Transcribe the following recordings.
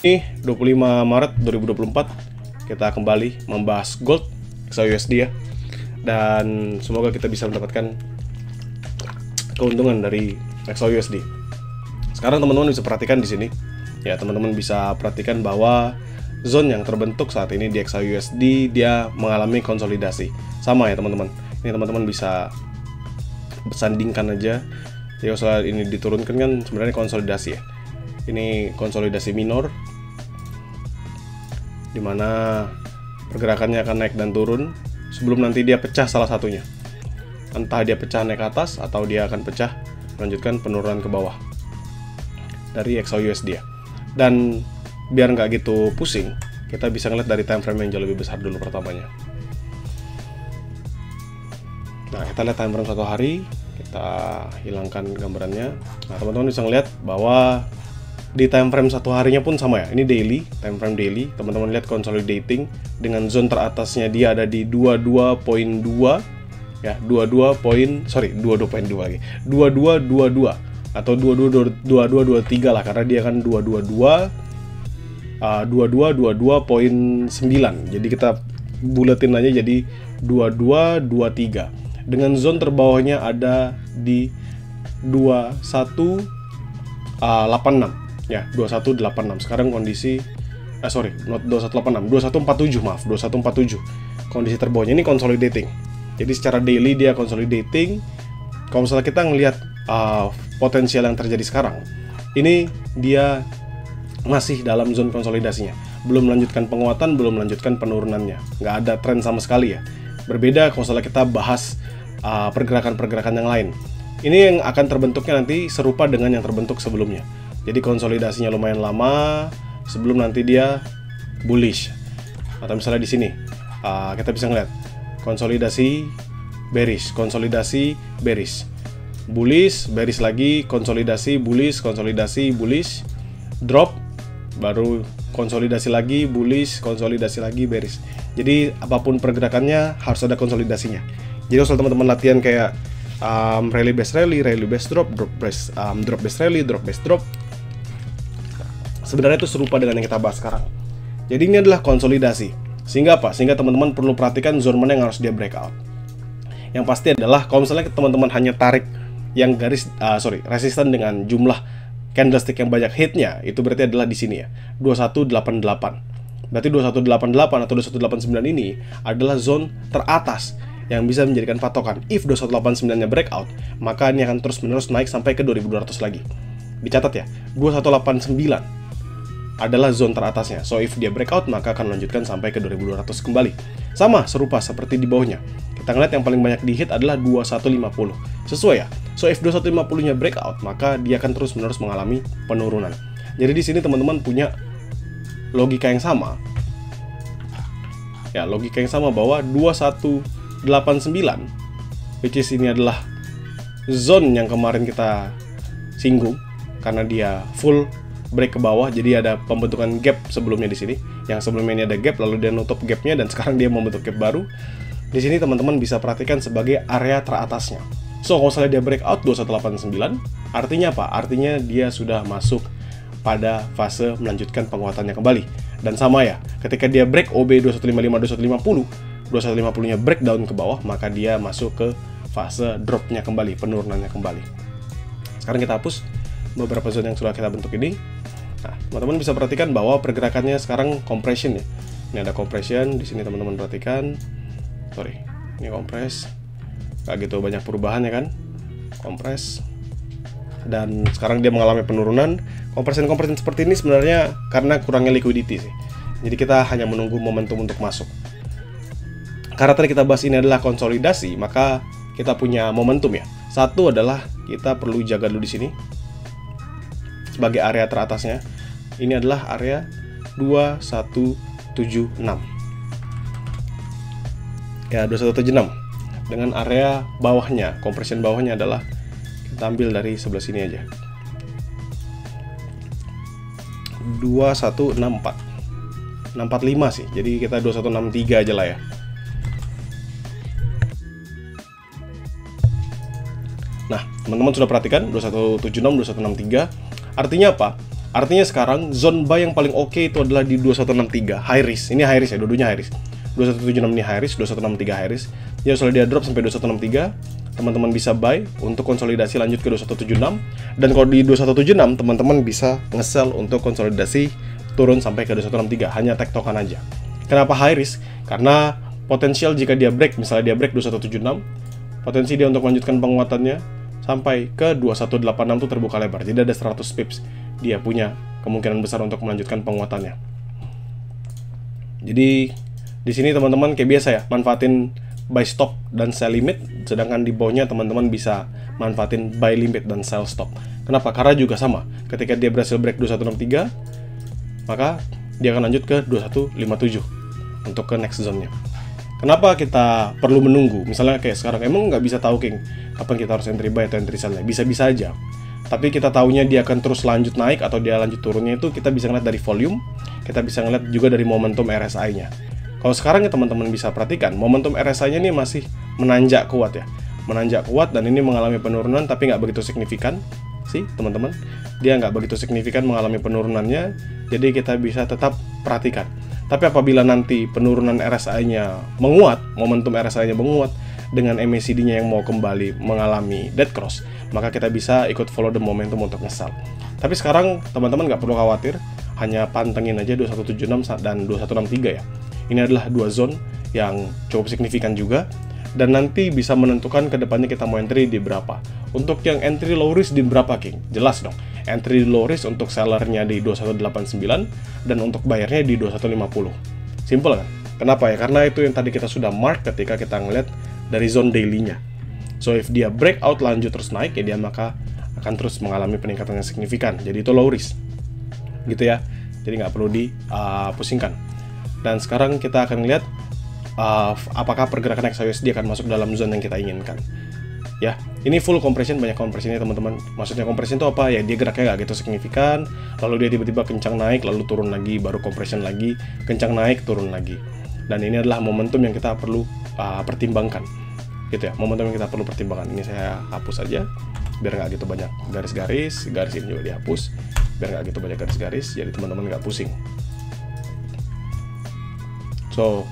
Ini 25 Maret 2024 kita kembali membahas gold XAUUSD ya. Dan semoga kita bisa mendapatkan keuntungan dari XAUUSD. Sekarang teman-teman bisa perhatikan di sini. Ya, teman-teman bisa perhatikan bahwa zone yang terbentuk saat ini di XAUUSD dia mengalami konsolidasi. Sama ya teman-teman. Ini teman-teman bisa bersandingkan aja. Jadi kalau ini diturunkan kan sebenarnya konsolidasi ya. Ini konsolidasi minor, dimana pergerakannya akan naik dan turun sebelum nanti dia pecah salah satunya. Entah dia pecah naik ke atas atau dia akan pecah melanjutkan penurunan ke bawah dari XAUUSD ya. Dan biar nggak gitu pusing, kita bisa ngeliat dari time frame yang jauh lebih besar dulu pertamanya. Nah, kita lihat time frame 1 hari, kita hilangkan gambarannya. Nah, teman-teman bisa ngeliat bahwa di time frame 1 harinya pun sama ya. Ini daily, time frame daily. Teman-teman lihat consolidating dengan zone teratasnya dia ada di 22.2 ya, 22.2 lagi. 2222 atau 2223 lah karena dia kan 22.9. Jadi kita buletin aja jadi 2223. Dengan zone terbawahnya ada di 2186. Ya, 2186. Sekarang kondisi not 2186, 2147 maaf, 2147. Kondisi terbawahnya ini consolidating. Jadi secara daily dia consolidating. Kalau misalnya kita ngelihat potensial yang terjadi sekarang, ini dia masih dalam zone konsolidasinya. Belum melanjutkan penguatan, belum melanjutkan penurunannya. Nggak ada tren sama sekali ya. Berbeda kalau misalnya kita bahas pergerakan-pergerakan yang lain. Ini yang akan terbentuknya nanti serupa dengan yang terbentuk sebelumnya. Jadi konsolidasinya lumayan lama sebelum nanti dia bullish. Atau misalnya di sini kita bisa ngeliat konsolidasi bearish, konsolidasi bearish, bullish, bearish lagi, konsolidasi bullish, konsolidasi bullish, drop, baru konsolidasi lagi, bullish, konsolidasi lagi, bearish. Jadi apapun pergerakannya harus ada konsolidasinya. Jadi kalau teman-teman latihan kayak rally based drop, drop based rally, drop based drop, sebenarnya itu serupa dengan yang kita bahas sekarang. Jadi ini adalah konsolidasi. Sehingga apa? Sehingga teman-teman perlu perhatikan zone mana yang harus dia breakout. Yang pasti adalah kalau misalnya teman-teman hanya tarik yang resisten dengan jumlah candlestick yang banyak hitnya, itu berarti adalah di sini ya, 2188. Berarti 2188 atau 2189 ini adalah zone teratas yang bisa menjadikan patokan. If 2189-nya breakout, maka ini akan terus-menerus naik sampai ke 2200 lagi. Dicatat ya, 2189 adalah zone teratasnya. So if dia breakout, maka akan lanjutkan sampai ke 2200 kembali. Sama, serupa seperti di bawahnya. Kita ngeliat yang paling banyak di hit adalah 2150. Sesuai ya. So if 2150-nya breakout, maka dia akan terus-menerus mengalami penurunan. Jadi di sini teman-teman punya logika yang sama. Ya, logika yang sama bahwa 2189, which is ini adalah zone yang kemarin kita singgung karena dia full break ke bawah, jadi ada pembentukan gap sebelumnya di sini. Yang sebelumnya ini ada gap, lalu dia nutup gapnya dan sekarang dia membentuk gap baru. Di sini teman-teman bisa perhatikan sebagai area teratasnya. So kalau misalnya dia breakout 2189, artinya apa? Artinya dia sudah masuk pada fase melanjutkan penguatannya kembali. Dan sama ya, ketika dia break OB 2155, 2150-nya breakdown ke bawah, maka dia masuk ke fase dropnya kembali, penurunannya kembali. Sekarang kita hapus beberapa zone yang sudah kita bentuk ini. Nah, teman-teman bisa perhatikan bahwa pergerakannya sekarang compression ya. Ini ada compression di sini teman-teman perhatikan. Ini compress. Gak gitu banyak perubahan ya kan? Compress. Dan sekarang dia mengalami penurunan. Compression seperti ini sebenarnya karena kurangnya liquidity sih. Jadi kita hanya menunggu momentum untuk masuk. Karena tadi kita bahas ini adalah konsolidasi, maka kita punya momentum ya. Satu adalah kita perlu jaga dulu di sini sebagai area teratasnya. Ini adalah area 2176. Ya, 2176. Dengan area bawahnya, compression bawahnya adalah kita ambil dari sebelah sini aja. 2164. 645 sih. Jadi kita 2163 aja lah ya. Nah, teman-teman sudah perhatikan 2176, 2163. Artinya apa? Artinya sekarang zone buy yang paling oke itu adalah di 2163 high risk. Ini high risk ya, dua-duanya high risk. 2176 ini high risk, 2163 high risk. Ya soalnya dia drop sampai 2163, teman-teman bisa buy untuk konsolidasi lanjut ke 2176. Dan kalau di 2176 teman-teman bisa nge-sell untuk konsolidasi turun sampai ke 2163, hanya tektokan aja. Kenapa high risk? Karena potensial jika dia break, misalnya dia break 2176, potensi dia untuk melanjutkan penguatannya sampai ke 2186 itu terbuka lebar. Jadi ada 100 pips dia punya kemungkinan besar untuk melanjutkan penguatannya. Jadi di sini teman-teman kayak biasa ya, manfaatin buy stop dan sell limit, sedangkan di bawahnya teman-teman bisa manfaatin buy limit dan sell stop. Kenapa? Karena juga sama, ketika dia berhasil break 2163, maka dia akan lanjut ke 2157 untuk ke next zone-nya. Kenapa kita perlu menunggu? Misalnya kayak sekarang, emang nggak bisa tahu King kapan kita harus entry buy atau entry sell-nya? Bisa-bisa aja. Tapi kita taunya dia akan terus lanjut naik atau dia lanjut turunnya itu kita bisa ngeliat dari volume, kita bisa ngeliat juga dari momentum RSI-nya. Kalau sekarang ya teman-teman bisa perhatikan, momentum RSI-nya ini masih menanjak kuat ya. Menanjak kuat dan ini mengalami penurunan tapi nggak begitu signifikan sih teman-teman. Dia nggak begitu signifikan mengalami penurunannya, jadi kita bisa tetap perhatikan. Tapi apabila nanti penurunan RSI-nya menguat, momentum RSI-nya menguat, dengan MACD-nya yang mau kembali mengalami dead cross, maka kita bisa ikut follow the momentum untuk nge-sell. Tapi sekarang teman-teman nggak perlu khawatir, hanya pantengin aja 2176 dan 2163 ya. Ini adalah dua zone yang cukup signifikan juga, dan nanti bisa menentukan kedepannya kita mau entry di berapa. Untuk yang entry low risk di berapa King? Jelas dong, entry low risk untuk sellernya di 2189 dan untuk bayarnya di 2150. Simple kan? Kenapa ya? Karena itu yang tadi kita sudah mark ketika kita ngeliat dari zone daily-nya. So if dia breakout lanjut terus naik ya dia maka akan terus mengalami peningkatan yang signifikan. Jadi itu low risk. Gitu ya. Jadi nggak perlu dipusingkan. Dan sekarang kita akan lihat apakah pergerakan XAUSD akan masuk dalam zone yang kita inginkan. Ya, ini full compression, banyak compressionnya teman-teman. Maksudnya compression itu apa? Ya dia geraknya nggak gitu signifikan, lalu dia tiba-tiba kencang naik, lalu turun lagi, baru compression lagi, kencang naik, turun lagi. Dan ini adalah momentum yang kita perlu pertimbangkan. Gitu ya, momentum yang kita perlu pertimbangkan. Ini saya hapus aja, biar nggak gitu banyak garis-garis, garis ini juga dihapus, biar nggak gitu banyak garis-garis, jadi teman-teman nggak pusing. So,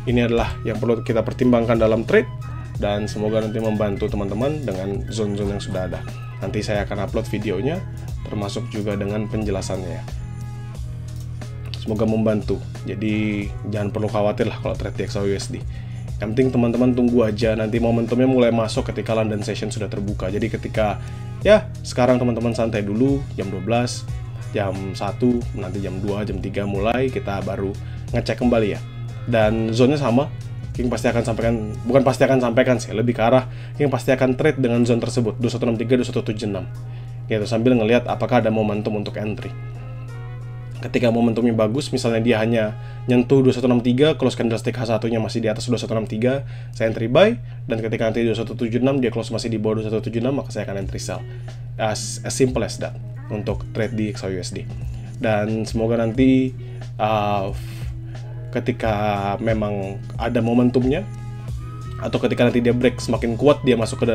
ini adalah yang perlu kita pertimbangkan dalam trade, dan semoga nanti membantu teman-teman dengan zone-zone yang sudah ada. Nanti saya akan upload videonya, termasuk juga dengan penjelasannya. Semoga membantu. Jadi jangan perlu khawatir lah kalau trade di XAUSD. Yang penting teman-teman tunggu aja, nanti momentumnya mulai masuk ketika London session sudah terbuka. Jadi ketika ya sekarang teman-teman santai dulu, jam 12, jam 1, nanti jam 2, jam 3 mulai kita baru ngecek kembali ya. Dan zone-nya sama, King pasti akan sampaikan, bukan pasti akan sampaikan sih, lebih ke arah King pasti akan trade dengan zone tersebut, 2163, 2176 gitu, sambil ngelihat apakah ada momentum untuk entry. Ketika momentumnya bagus, misalnya dia hanya nyentuh 2163, close candlestick H1-nya masih di atas 2163, saya entry buy, dan ketika nanti 2176 dia close masih di bawah 2176, maka saya akan entry sell. As simple as that untuk trade di XAUSD. Dan semoga nanti ketika memang ada momentumnya, atau ketika nanti dia break semakin kuat, dia masuk ke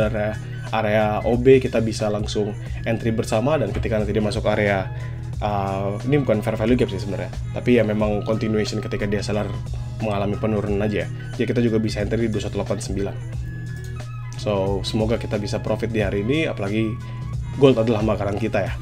area OB, kita bisa langsung entry bersama. Dan ketika nanti dia masuk area ini bukan fair value gap sih sebenarnya, tapi ya memang continuation ketika dia seller mengalami penurunan aja ya. Jadi kita juga bisa entry di 2189. So semoga kita bisa profit di hari ini, apalagi gold adalah makanan kita ya.